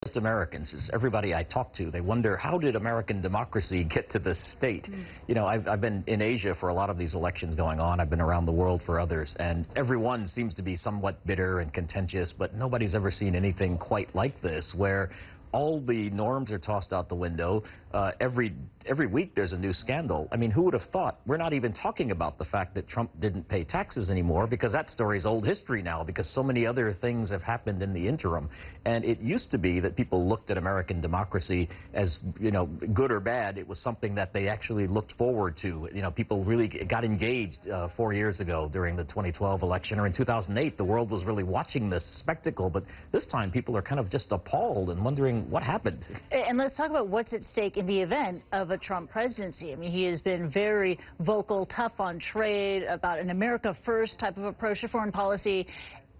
Just Americans. It's everybody I talk to, they wonder, how did American democracy get to this state? You know, I've been in Asia for a lot of these elections going on. I've been around the world for others, and everyone seems to be somewhat bitter and contentious, but nobody's ever seen anything quite like this, where all the norms are tossed out the window. Every week there's a new scandal. I mean, who would have thought? We're not even talking about the fact that Trump didn't pay taxes anymore, because that story's old history now, because so many other things have happened in the interim. And it used to be that people looked at American democracy as, you know, good or bad. It was something that they actually looked forward to. You know, people really got engaged 4 years ago during the 2012 election, or in 2008. The world was really watching this spectacle, but this time people are kind of just appalled and wondering what happened. And let's talk about what's at stake in the event of a Trump presidency. I mean, he has been very vocal, tough on trade, about an America First type of approach to foreign policy.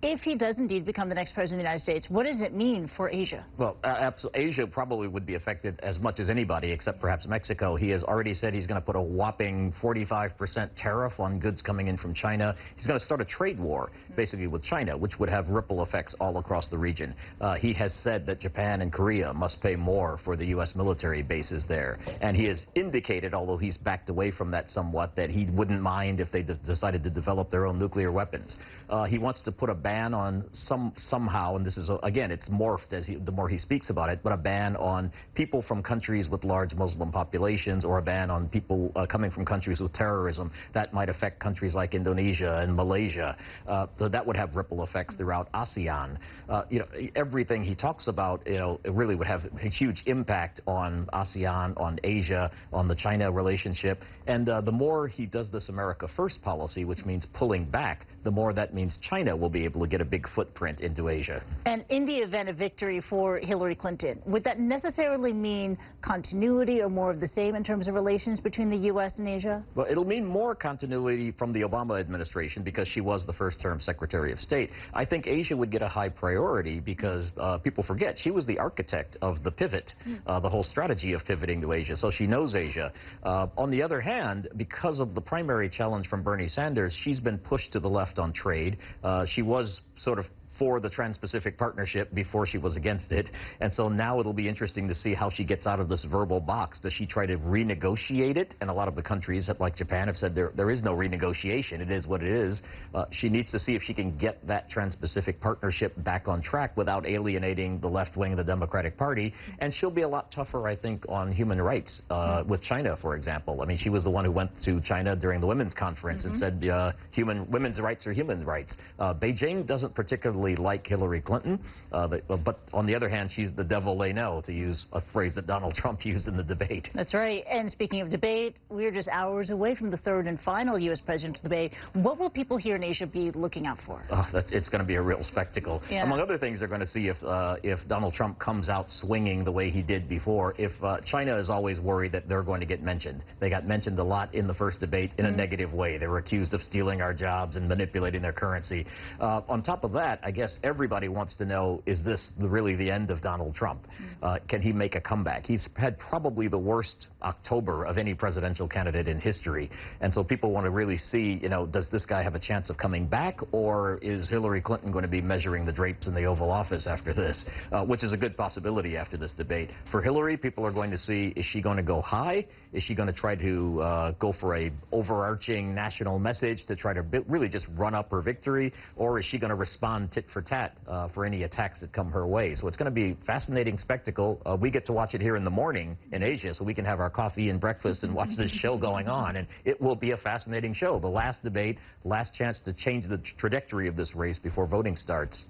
If he does indeed become the next president of the United States, what does it mean for Asia? Well, Asia probably would be affected as much as anybody, except perhaps Mexico. He has already said he's going to put a whopping 45% tariff on goods coming in from China. He's going to start a trade war, basically, with China, which would have ripple effects all across the region. He has said that Japan and Korea must pay more for the U.S. military bases there. And he has indicated, although he's backed away from that somewhat, that he wouldn't mind if they decided to develop their own nuclear weapons. He wants to put a ban on somehow, and this is, again, it's morphed as the more he speaks about it, but a ban on people from countries with large Muslim populations, or a ban on people coming from countries with terrorism. That might affect countries like Indonesia and Malaysia. So that would have ripple effects throughout ASEAN. You know, everything he talks about, you know, it really would have a huge impact on ASEAN, on Asia, on the China relationship. And the more he does this America First policy, which means pulling back, the more that means China will be able to get a big footprint into Asia. And in the event of victory for Hillary Clinton, would that necessarily mean continuity or more of the same in terms of relations between the U.S. and Asia? Well, it'll mean more continuity from the Obama administration, because she was the first-term Secretary of State. I think Asia would get a high priority because people forget she was the architect of the pivot, the whole strategy of pivoting to Asia, so she knows Asia. On the other hand, because of the primary challenge from Bernie Sanders, she's been pushed to the left on trade. She was sort of for the Trans-Pacific Partnership before she was against it, and so now it'll be interesting to see how she gets out of this verbal box. Does she try to renegotiate it? And a lot of the countries, like Japan, have said there is no renegotiation. It is what it is. She needs to see if she can get that Trans-Pacific Partnership back on track without alienating the left wing of the Democratic Party, and she'll be a lot tougher, I think, on human rights with China, for example. I mean, she was the one who went to China during the Women's Conference and said women's rights are human rights. Beijing doesn't particularly like Hillary Clinton, but on the other hand, she's the devil they know, to use a phrase that Donald Trump used in the debate. That's right. And speaking of debate, we're just hours away from the third and final U.S. presidential debate. What will people here in Asia be looking out for? It's going to be a real spectacle. Yeah. Among other things, they're going to see if Donald Trump comes out swinging the way he did before. If China is always worried that they're going to get mentioned. They got mentioned a lot in the first debate in a negative way. They were accused of stealing our jobs and manipulating their currency. On top of that, I guess everybody wants to know, is this really the end of Donald Trump? Can he make a comeback? He's had probably the worst October of any presidential candidate in history. And so people want to really see, you know, does this guy have a chance of coming back, or is Hillary Clinton going to be measuring the drapes in the Oval Office after this, which is a good possibility after this debate. For Hillary, people are going to see, is she going to go high? Is she going to try to go for a overarching national message to try to really just run up her victory, or is she going to respond tit for tat for any attacks that come her way? So it's going to be a fascinating spectacle. We get to watch it here in the morning in Asia, so we can have our coffee and breakfast and watch this show going on, and it will be a fascinating show. The last debate, last chance to change the trajectory of this race before voting starts.